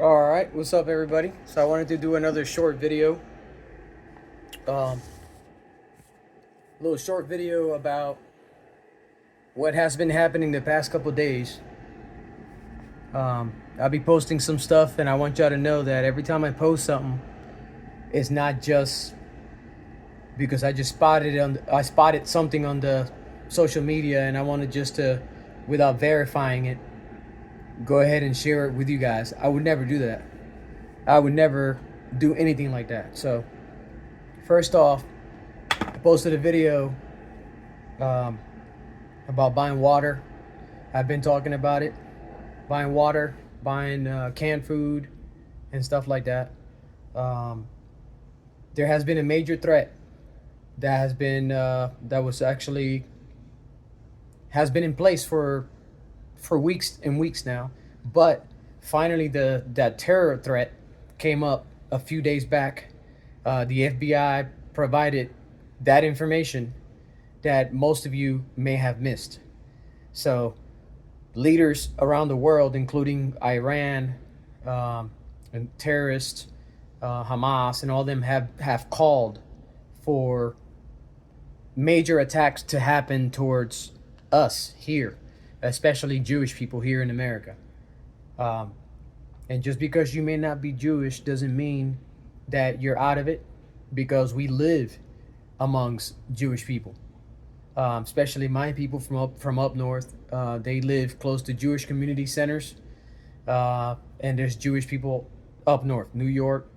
All right, what's up, everybody? So I wanted to do another short video, um, little short video about what has been happening the past couple days. I'll be posting some stuff, and I want y'all to know that every time I post something, it's not just because I spotted something on the social media, and I wanted just to, without verifying it, go ahead and share it with you guys. I would never do that. I would never do anything like that. So, first off, I posted a video um, about buying water. I've been talking about it. Buying water, buying canned food, and stuff like that. Um, there has been a major threat that was actually has been in place for weeks and weeks now, but finally the that terror threat came up a few days back. The FBI provided that information that most of you may have missed. So leaders around the world, including Iran, and terrorists, Hamas, and all of them have called for major attacks to happen towards us here, especially Jewish people here in America. Um, and just because you may not be Jewish doesn't mean that you're out of it, because we live amongst Jewish people, especially my people from up north. They live close to Jewish community centers, and there's Jewish people up north, New York,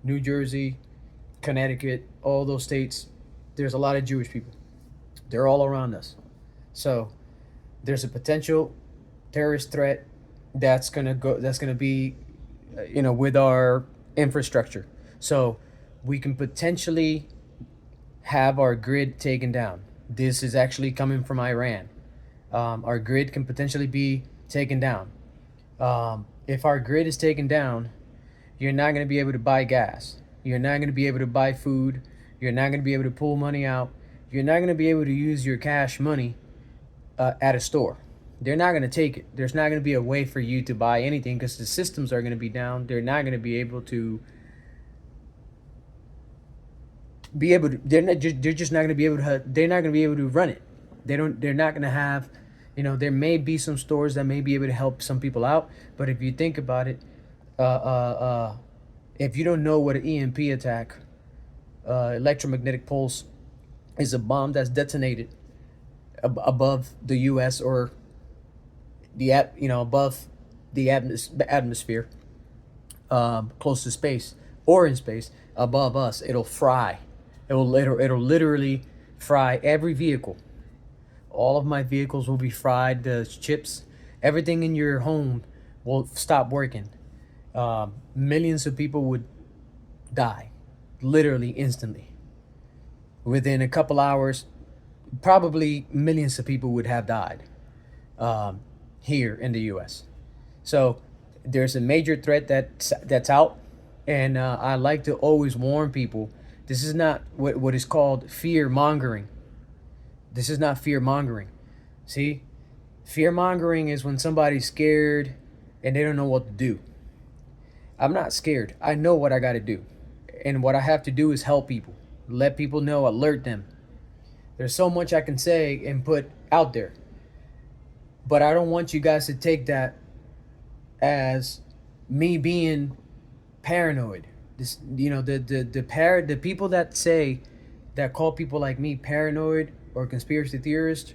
New Jersey, Connecticut, all those states. There's a lot of Jewish people. They're all around us. So there's a potential terrorist threat that's gonna be, with our infrastructure. So we can potentially have our grid taken down. This is actually coming from Iran. Our grid can potentially be taken down. If our grid is taken down, you're not going to be able to buy gas. You're not going to be able to buy food. You're not going to be able to pull money out. You're not going to be able to use your cash money at a store. They're not going to take it. There's not going to be a way for you to buy anything because the systems are going to be down. They're not going to be able to they're just not going to be able to they're not going to be able to run it. They're not going to have, there may be some stores that may be able to help some people out, but if you think about it, uh, uh, uh, if you don't know what an EMP attack, electromagnetic pulse, is a bomb that's detonated above the U.S. or above the atmosphere, close to space or in space above us, it'll fry. It'll literally fry every vehicle. All of my vehicles will be fried. The chips, everything in your home will stop working. Millions of people would die, literally instantly. Within a couple hours, probably millions of people would have died, here in the U.S. So there's a major threat that's out, and I like to always warn people. This is not what is called fear mongering. This is not fear mongering. See, fear mongering is when somebody's scared and they don't know what to do. I'm not scared. I know what I got to do. And what I have to do is help people, let people know, alert them. There's so much I can say and put out there. But I don't want you guys to take that as me being paranoid. This, the people that call people like me paranoid or conspiracy theorists,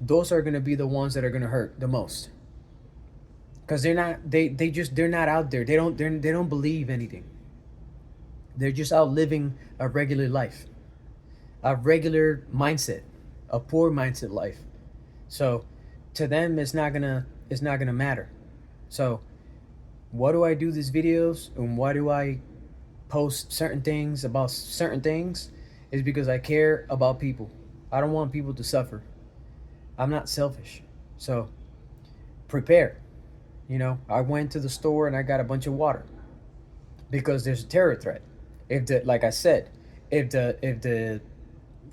those are going to be the ones that are going to hurt the most, because they're not out there. They don't believe anything. They're just out living a regular life, a regular mindset, a poor mindset life. So to them, it's not gonna matter. So what do I do these videos, and why do I post certain things about certain things? Is because I care about people. I don't want people to suffer. I'm not selfish. So prepare. I went to the store and I got a bunch of water because there's a terror threat. If the Like I said, if the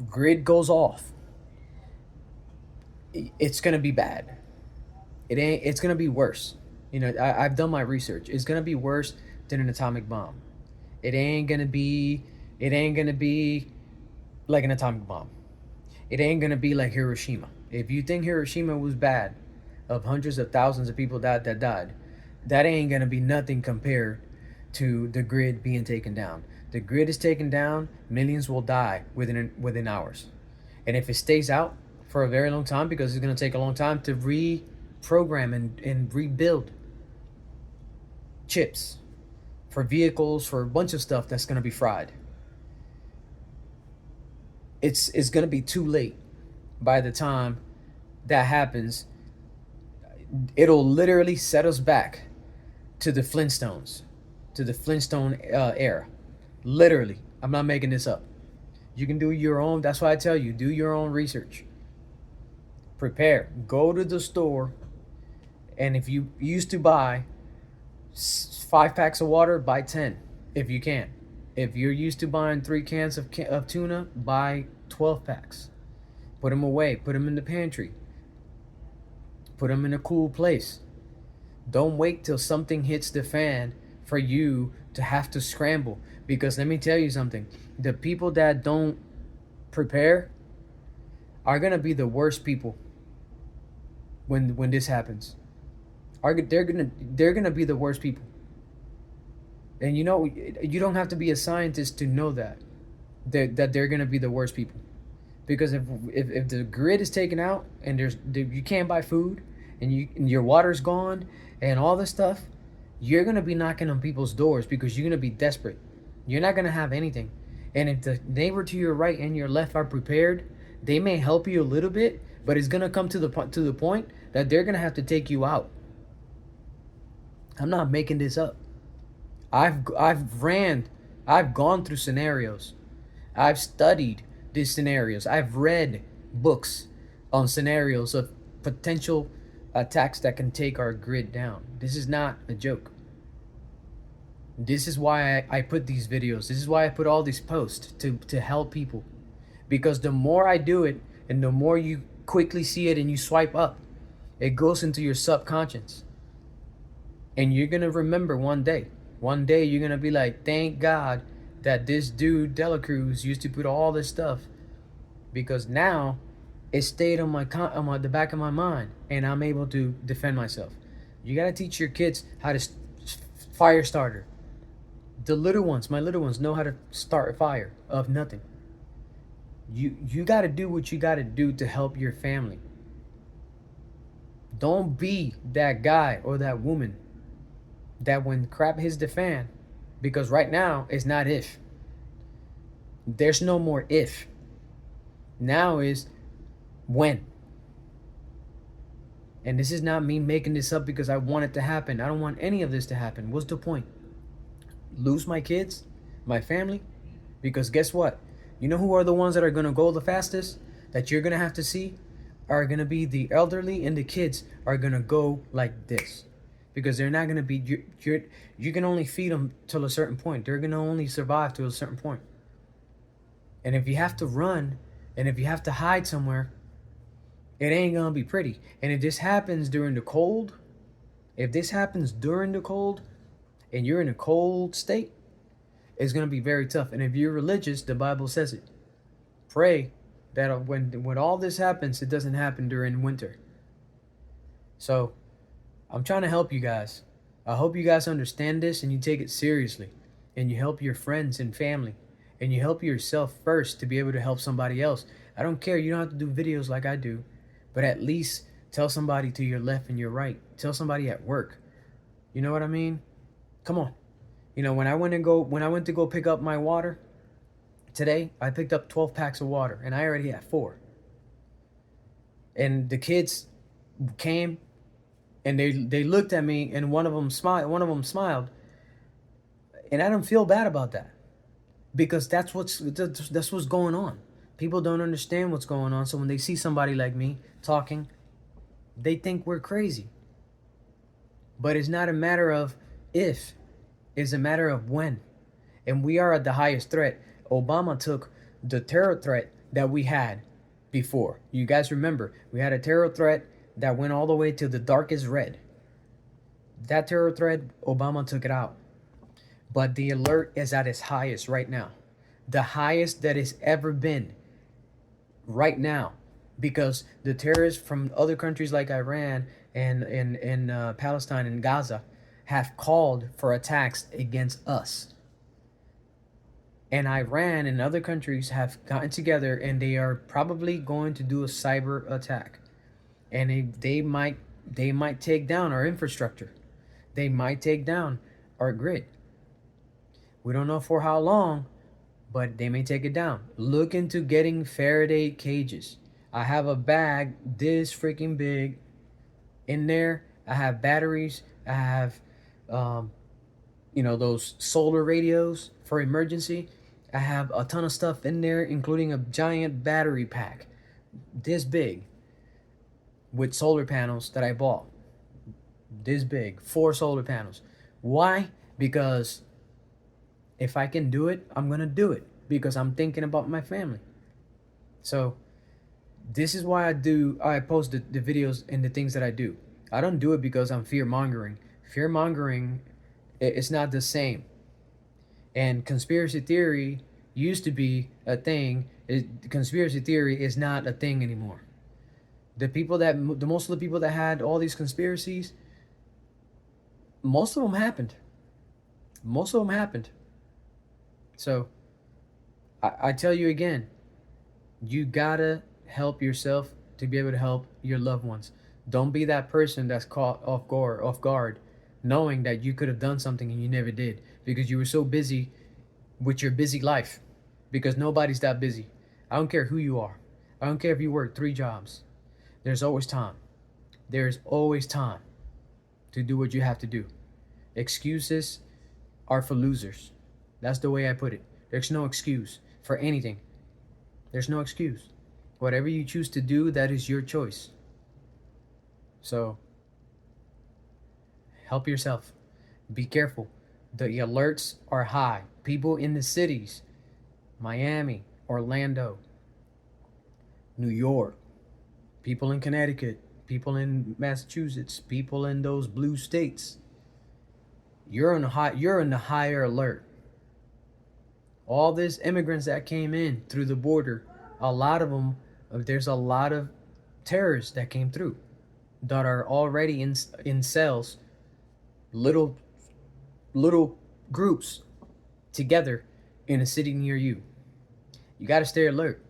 grid goes off, it's gonna be bad. It's gonna be worse. I've done my research. It's gonna be worse than an atomic bomb. It ain't gonna be. It ain't gonna be like an atomic bomb. It ain't gonna be like Hiroshima. If you think Hiroshima was bad, of hundreds of thousands of people that died, that ain't gonna be nothing compared to the grid being taken down. The grid is taken down, millions will die within hours. And if it stays out for a very long time, because it's gonna take a long time to reprogram and rebuild chips for vehicles, for a bunch of stuff that's gonna be fried. It's gonna be too late by the time that happens. It'll literally set us back to the Flintstones, to the Flintstone era. Literally, I'm not making this up. You can do your own. That's why I tell you, do your own research. Prepare. Go to the store, and if you used to buy 5 packs of water, buy 10 if you can. If you're used to buying 3 cans of tuna, buy 12 packs. Put them away. Put them in the pantry. Put them in a cool place. Don't wait till something hits the fan for you to have to scramble. Because let me tell you something. The people that don't prepare are going to be the worst people when this happens. They're gonna be the worst people. And you don't have to be a scientist to know that they're gonna be the worst people. Because if the grid is taken out and you can't buy food and your water's gone and all this stuff, you're gonna be knocking on people's doors because you're gonna be desperate. You're not gonna have anything. And if the neighbor to your right and your left are prepared, they may help you a little bit, but it's gonna come to the point that they're gonna have to take you out. I'm not making this up. I've gone through scenarios. I've studied these scenarios. I've read books on scenarios of potential attacks that can take our grid down. This is not a joke. This is why I put these videos. This is why I put all these posts to help people. Because the more I do it and the more you quickly see it and you swipe up, it goes into your subconscious. And you're going to remember one day you're going to be like, thank God that this dude Dela Cruz used to put all this stuff, because now it stayed on the back of my mind and I'm able to defend myself. You got to teach your kids how to fire starter. The little ones, my little ones, know how to start a fire of nothing. You got to do what you got to do to help your family. Don't be that guy or that woman that when crap hits the fan, because right now it's not if. There's no more if. Now is when. And this is not me making this up because I want it to happen. I don't want any of this to happen. What's the point? Lose my kids? My family? Because guess what? You know who are the ones that are going to go the fastest? That you're going to have to see? Are going to be the elderly, and the kids are going to go like this. Because they're not going to be... You can only feed them till a certain point. They're going to only survive to a certain point. And if you have to run, and if you have to hide somewhere, it ain't going to be pretty. And if this happens during the cold, and you're in a cold state, it's going to be very tough. And if you're religious, the Bible says it. Pray that when all this happens, it doesn't happen during winter. So, I'm trying to help you guys. I hope you guys understand this and you take it seriously. And you help your friends and family. And you help yourself first to be able to help somebody else. I don't care. You don't have to do videos like I do. But at least tell somebody to your left and your right. Tell somebody at work. You know what I mean? Come on. You know, when I went to go pick up my water today, I picked up 12 packs of water. And I already had 4. And the kids came. And they looked at me, and one of them smiled, and I don't feel bad about that, because that's what's going on. People don't understand what's going on, so when they see somebody like me talking, they think we're crazy. But it's not a matter of if, it's a matter of when, and we are at the highest threat. Obama took the terror threat that we had before. You guys remember, we had a terror threat that went all the way to the darkest red. That terror threat, Obama took it out. But the alert is at its highest right now. The highest that it's ever been right now. Because the terrorists from other countries like Iran and Palestine and Gaza have called for attacks against us. And Iran and other countries have gotten together and they are probably going to do a cyber attack. And they might take down our infrastructure. They might take down our grid. We don't know for how long, but they may take it down. Look into getting Faraday cages. I have a bag this freaking big in there. I have batteries. I have, those solar radios for emergency. I have a ton of stuff in there, including a giant battery pack this big with solar panels that I bought. This big, 4 solar panels. Why? Because if I can do it, I'm gonna do it because I'm thinking about my family. So this is why I post the videos and the things that I do. I don't do it because I'm fear mongering. Fear mongering, it's not the same. And conspiracy theory used to be a thing. Conspiracy theory is not a thing anymore. The most of the people that had all these conspiracies, most of them happened. Most of them happened. So I tell you again, you gotta help yourself to be able to help your loved ones. Don't be that person that's caught off guard, knowing that you could have done something and you never did because you were so busy with your busy life. Because nobody's that busy. I don't care who you are. I don't care if you work 3 jobs. There's always time. There's always time to do what you have to do. Excuses are for losers. That's the way I put it. There's no excuse for anything. There's no excuse. Whatever you choose to do, that is your choice. So, help yourself. Be careful. The alerts are high. People in the cities, Miami, Orlando, New York, people in Connecticut, people in Massachusetts, people in those blue states. You're in the higher alert. All these immigrants that came in through the border, a lot of them, there's a lot of terrorists that came through that are already in cells, little groups together in a city near you. You got to stay alert.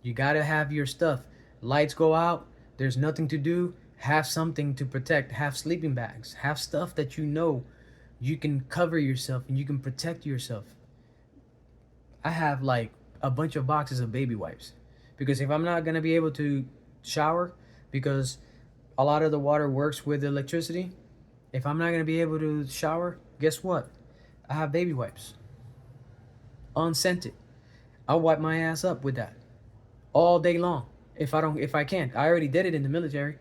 You got to have your stuff. Lights go out, there's nothing to do, have something to protect. Have sleeping bags. Have stuff that you can cover yourself and you can protect yourself. I have like a bunch of boxes of baby wipes because if I'm not going to be able to shower because a lot of the water works with electricity, if I'm not going to be able to shower, guess what? I have baby wipes. Unscented. I'll wipe my ass up with that all day long. If I can't. I already did it in the military.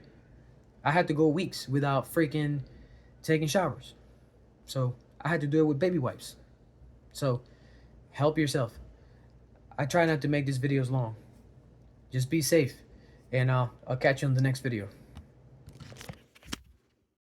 I had to go weeks without freaking taking showers. So I had to do it with baby wipes. So help yourself. I try not to make these videos long. Just be safe. And I'll catch you on the next video.